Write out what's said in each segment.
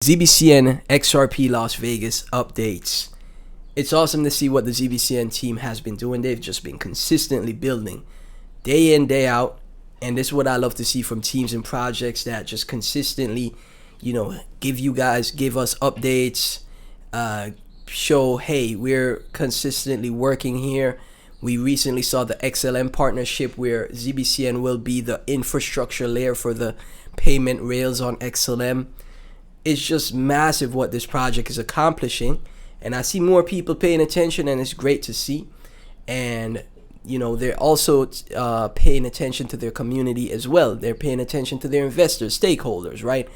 ZBCN XRP Las Vegas updates. It's awesome to see what the ZBCN team has been doing. They've just been consistently building day in, day out. And this is what I love to see from teams and projects that just consistently, give us updates, show, hey, we're consistently working here. We recently saw the XLM partnership where ZBCN will be the infrastructure layer for the payment rails on XLM. It's just massive what this project is accomplishing, and I see more people paying attention, and it's great to see. And they're also paying attention to their community as well. They're paying attention to their investors, stakeholders, right?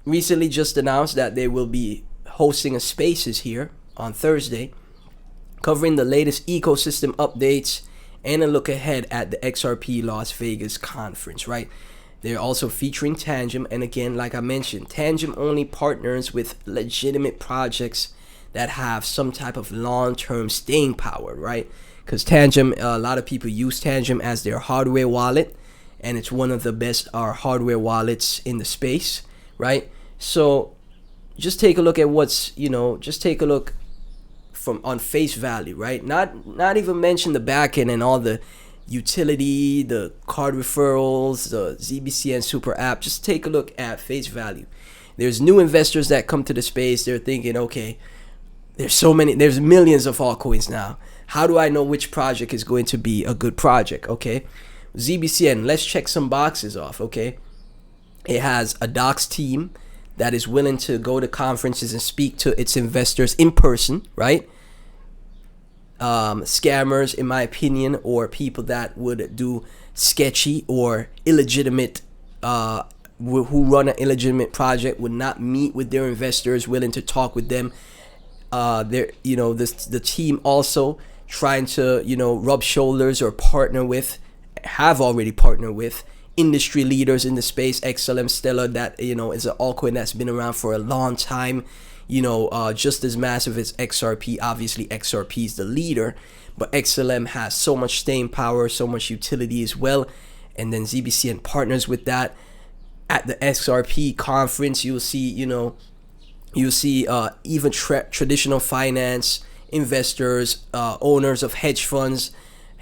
Recently just announced that they will be hosting a spaces here on Thursday, covering the latest ecosystem updates and a look ahead at the XRP Las Vegas conference, right? They're also featuring Tangem, and again, like I mentioned, Tangem only partners with legitimate projects that have some type of long-term staying power, right? Because Tangem, a lot of people use Tangem as their hardware wallet, and it's one of the best hardware wallets in the space, right? So just take a look at just take a look from on face value, right? Not even mention the backend and all the utility, the card referrals, the ZBCN super app. Just take a look at face value. There's new investors that come to the space. They're thinking, okay, there's millions of altcoins now. How do I know which project is going to be a good project? Okay, ZBCN, let's check some boxes off. Okay, it has a docs team that is willing to go to conferences and speak to its investors in person, right? Scammers, in my opinion, or people that would do sketchy or illegitimate, who run an illegitimate project, would not meet with their investors, willing to talk with them. The team also trying to, rub shoulders or have already partnered with industry leaders in the space. XLM Stellar, that is an altcoin that's been around for a long time. Just as massive as XRP. Obviously, XRP is the leader, but XLM has so much staying power, so much utility as well. And then ZBCN partners with that. At the XRP conference, you'll see, even traditional finance investors, owners of hedge funds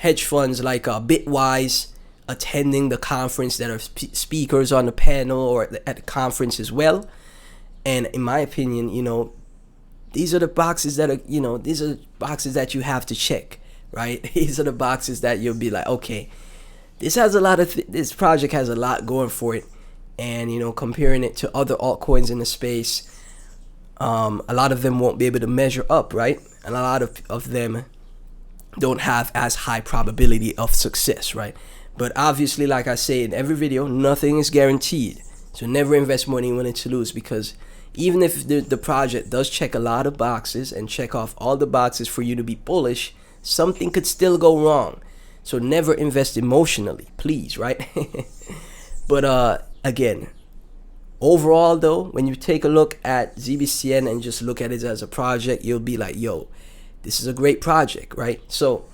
like Bitwise attending the conference, that are speakers on the panel or at the conference as well. And in my opinion, these are the boxes that you have to check, right? These are the boxes that you'll be like, okay, this project has a lot going for it. And, comparing it to other altcoins in the space, a lot of them won't be able to measure up, right? And a lot of them don't have as high probability of success, right? But obviously, like I say in every video, nothing is guaranteed. So never invest money willing to lose, because even if the project does check a lot of boxes and check off all the boxes for you to be bullish, something could still go wrong. So never invest emotionally, please, right? But again, overall though, when you take a look at ZBCN and just look at it as a project, you'll be like, yo, this is a great project, right? So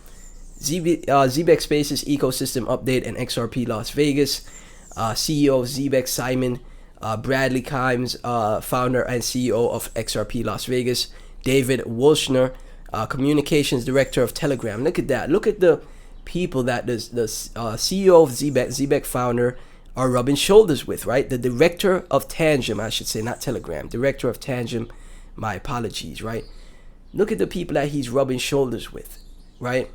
ZBEX Spaces ecosystem update and XRP Las Vegas. CEO of ZBEX Simon Bradley Kimes, founder and CEO of XRP Las Vegas. David Wolshner, communications director of Telegram. Look at that. Look at the people that the CEO of ZBEX founder are rubbing shoulders with, right? The director of Tangem, I should say, not Telegram. Director of Tangem, my apologies, right? Look at the people that he's rubbing shoulders with, right?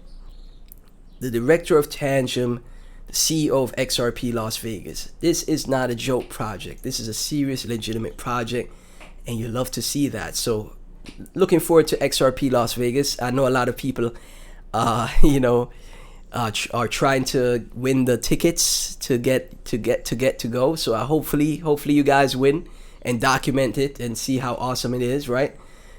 The director of Tangem, the CEO of XRP Las Vegas. This is not a joke project. This is a serious, legitimate project, and you love to see that. So looking forward to XRP Las Vegas. I know a lot of people are trying to win the tickets to go. So hopefully you guys win and document it and see how awesome it is, right?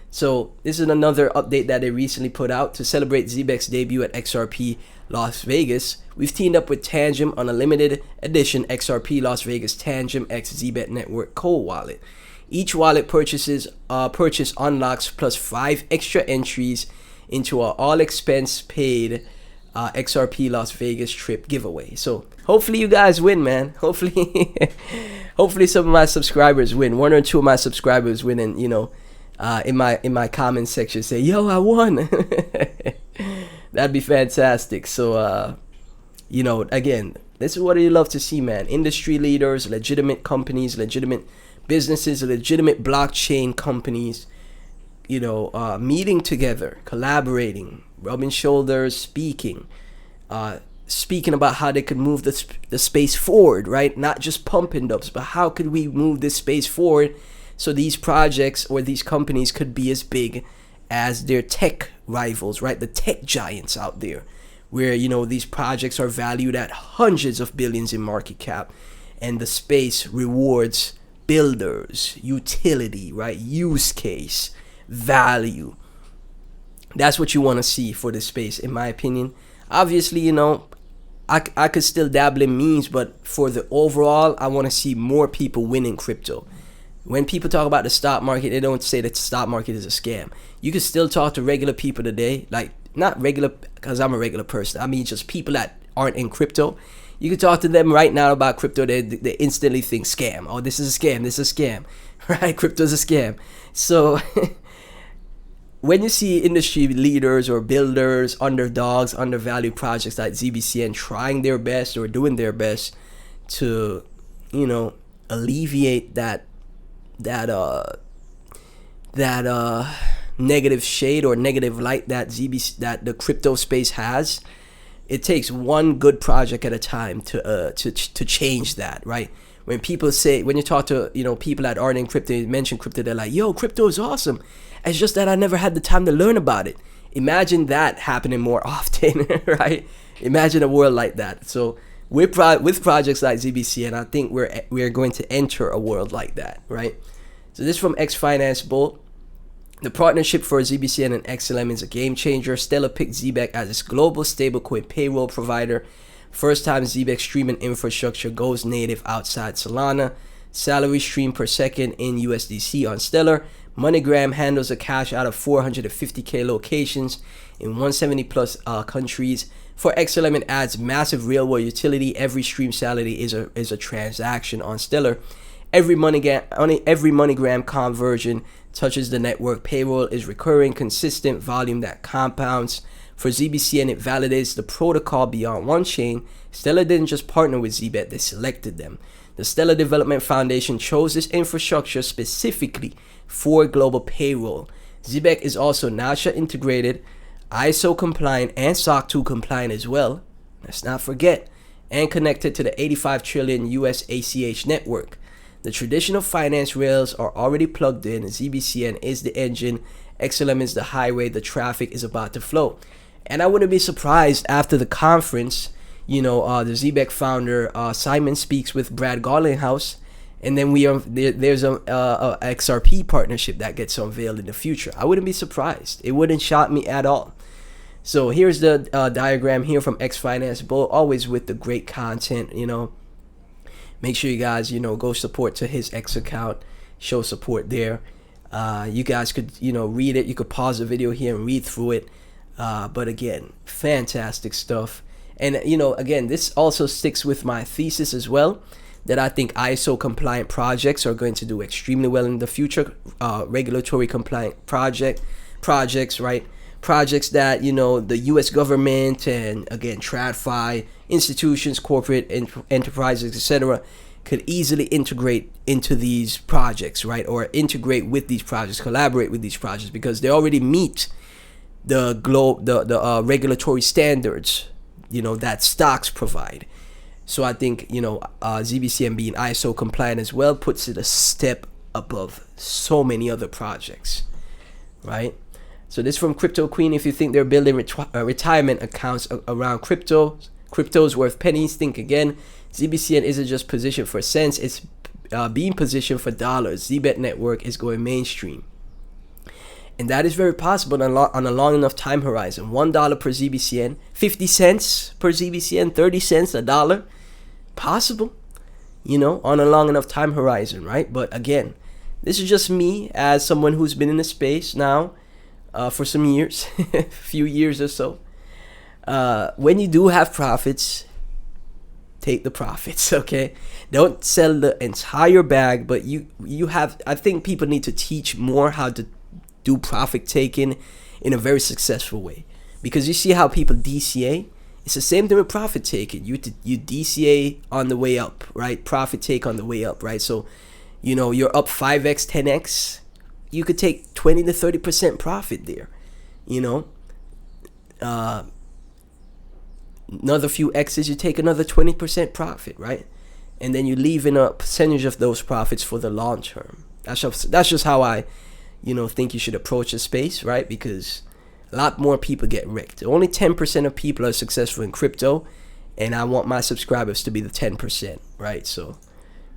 So this is another update that they recently put out to celebrate ZBEX debut at XRP Las Vegas. We've teamed up with Tangem on a limited edition XRP Las Vegas Tangem X ZBET Network cold wallet. Each wallet purchase unlocks plus 5 extra entries into our all expense paid XRP Las Vegas trip giveaway. So hopefully you guys win, man. Hopefully hopefully some of my subscribers win. One or two of my subscribers win, and in my comment section say, yo, I won. That'd be fantastic. So again, this is what you love to see, man. Industry leaders, legitimate companies, legitimate businesses, legitimate blockchain companies, meeting together, collaborating, rubbing shoulders, speaking about how they could move the space forward, right? Not just pumping dubs, but how could we move this space forward so these projects or these companies could be as big as their tech rivals, right? The tech giants out there, where these projects are valued at hundreds of billions in market cap, and the space rewards builders, utility, right? Use case, value. That's what you want to see for this space, in my opinion. Obviously, I could still dabble in memes, but for the overall, I want to see more people winning crypto. When people talk about the stock market, they don't say that the stock market is a scam. You can still talk to regular people today, like not regular because I'm a regular person. I mean, just people that aren't in crypto. You can talk to them right now about crypto. They instantly think scam. Oh, this is a scam. This is a scam, right? Crypto's a scam. So when you see industry leaders or builders, underdogs, undervalued projects like ZBCN trying their best or doing their best to, alleviate that negative shade or negative light that the crypto space has, it takes one good project at a time to change that, right? When you talk to people that aren't in crypto, you mention crypto, they're like, yo, crypto is awesome. It's just that I never had the time to learn about it. Imagine that happening more often, right? Imagine a world like that. So with projects like ZBCN, I think we're going to enter a world like that, right? So this is from X Finance Bolt. The partnership for ZBCN and XLM is a game changer. Stellar picked ZBEC as its global stablecoin payroll provider. First time ZBEC streaming infrastructure goes native outside Solana. Salary stream per second in USDC on Stellar. MoneyGram handles the cash out of 450k locations in 170 plus countries. For XLM, it adds massive real world utility. Every stream salary is a transaction on Stellar. Every MoneyGram conversion touches the network. Payroll is recurring, consistent volume that compounds. For ZBCN, it validates the protocol beyond one chain. Stellar didn't just partner with ZBEC, they selected them. The Stellar Development Foundation chose this infrastructure specifically for global payroll. ZBEC is also NACHA integrated, ISO compliant, and SOC 2 compliant as well. Let's not forget, and connected to the 85 trillion US ACH network. The traditional finance rails are already plugged in. ZBCN is the engine, XLM is the highway, the traffic is about to flow. And I wouldn't be surprised after the conference, the ZBEC founder Simon speaks with Brad Garlinghouse, and then there's a XRP partnership that gets unveiled in the future. I wouldn't be surprised. It wouldn't shock me at all. So here's the diagram here from X Finance Bull, always with the great content. Make sure you guys go support to his X account, show support there. You guys could read it. You could pause the video here and read through it. But again, fantastic stuff. And again, this also sticks with my thesis as well, that I think ISO compliant projects are going to do extremely well in the future. Regulatory compliant projects, right? Projects that the U.S. government and again TradFi institutions, corporate enterprises, etc., could easily integrate into these projects, right? Or integrate with these projects, collaborate with these projects, because they already meet the regulatory standards that stocks provide. So I think ZBCN being ISO compliant as well puts it a step above so many other projects, right? So this from Crypto Queen. If you think they're building retirement accounts around crypto's worth pennies, think again. ZBCN isn't just positioned for cents, it's being positioned for dollars. ZBET network is going mainstream, and that is very possible on a long enough time horizon. $1 per ZBCN, 50 cents per ZBCN, 30 cents, $1, possible, on a long enough time horizon, right? But again, this is just me as someone who's been in the space now for some years, few years or so. when you do have profits, take the profits, okay? Don't sell the entire bag, but you have, I think people need to teach more how to do profit taking in a very successful way, because you see how people DCA. It's the same thing with profit taking. You DCA on the way up, right? Profit take on the way up, right? So, you know, you're up 5x, 10x. You could take 20 to 30% profit there, you know. Another few X's, you take another 20% profit, right? And then you leave in a percentage of those profits for the long term. That's just how I, you know, think you should approach the space, right? Because a lot more people get wrecked. Only 10% of people are successful in crypto, and I want my subscribers to be the 10%, right? So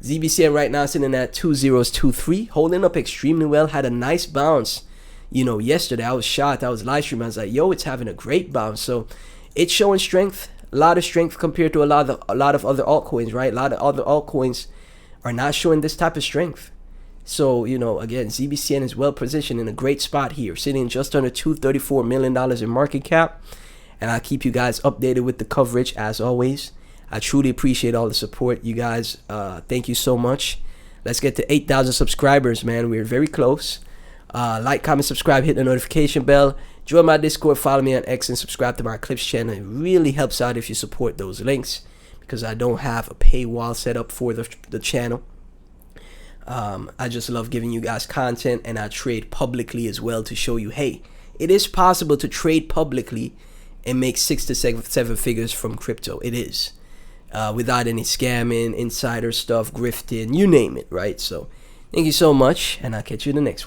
ZBCN right now sitting at 2023, holding up extremely well. Had a nice bounce, you know, yesterday. I was shocked. I was live streaming. I was like, yo, it's having a great bounce. So it's showing strength, a lot of strength compared to a lot of other altcoins, right? A lot of other altcoins are not showing this type of strength. So, you know, again, ZBCN is well positioned in a great spot here, sitting just under $234 million in market cap. And I'll keep you guys updated with the coverage as always. I truly appreciate all the support, you guys. Thank you so much. Let's get to 8,000 subscribers, man. We're very close. Like, comment, subscribe, hit the notification bell. Join my Discord, follow me on X, and subscribe to my Clips channel. It really helps out if you support those links, because I don't have a paywall set up for the channel. I just love giving you guys content, and I trade publicly as well to show you, hey, it is possible to trade publicly and make 6 to 7 figures from crypto. It is. Without any scamming, insider stuff, grifting, you name it, right? So thank you so much, and I'll catch you in the next one.